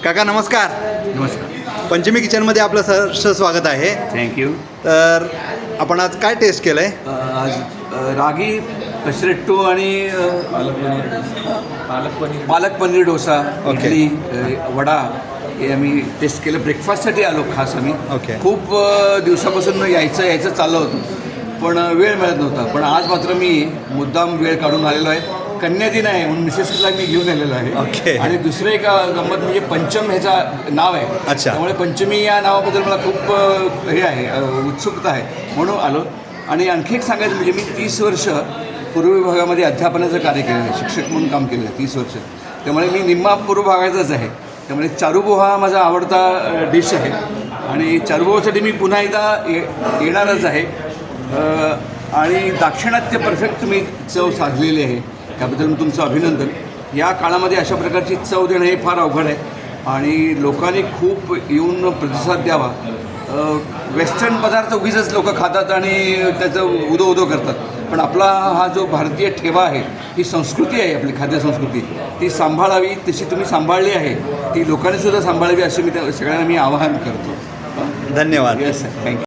काका नमस्कार. नमस्कार. पंचमी किचनमध्ये आपलं सहर्ष स्वागत आहे. थँक्यू. तर आपण आज काय टेस्ट केलं आहे? आज रागी पेसरेट्टो आणि पालक पनीर डोसा, ओके. इडली, वडा हे आम्ही टेस्ट केलं. ब्रेकफास्टसाठी आलो खास आम्ही. ओके. खूप दिवसापासून यायचं चाललं होतं पण वेळ मिळत नव्हता. पण आज मात्र मी मुद्दाम वेळ काढून आलेलो आहे. कन्या दिन आहे म्हणून मिसेसला मी घेऊन आलेलो आहे. ओके. आणि दुसरं एक गंमत म्हणजे पंचम ह्याचा नाव आहे. अच्छा. त्यामुळे पंचमी या नावाबद्दल मला खूप हे आहे, उत्सुकता आहे म्हणून आलो. आणि आणखी एक सांगायचं म्हणजे मी 30 वर्ष पूर्व विभागामध्ये अध्यापनाचं कार्य केलेलं आहे. शिक्षक म्हणून काम केलेलं आहे 30 वर्ष. त्यामुळे मी निम्मा पूर्व भागाचाच आहे. त्यामुळे चारूबो हा माझा आवडता डिश आहे आणि चारूबोसाठी मी पुन्हा एकदा येणारच आहे. आणि दाक्षिणात्य परफेक्ट मी चव साधलेली आहे, त्याबद्दल मी तुमचं अभिनंदन. या काळामध्ये अशा प्रकारची चव देणं हे फार अवघड आहे आणि लोकांनी खूप येऊन प्रतिसाद द्यावा. वेस्टर्न पदार्थ उगीच लोक खातात आणि त्याचं उदो करतात, पण आपला हा जो भारतीय ठेवा आहे, ही संस्कृती आहे आपली खाद्य संस्कृती, ती सांभाळावी. तशी तुम्ही सांभाळली आहे, ती लोकांनीसुद्धा सांभाळावी असे मी सगळ्यांना आवाहन करतो. धन्यवाद. Yes sir, thank you.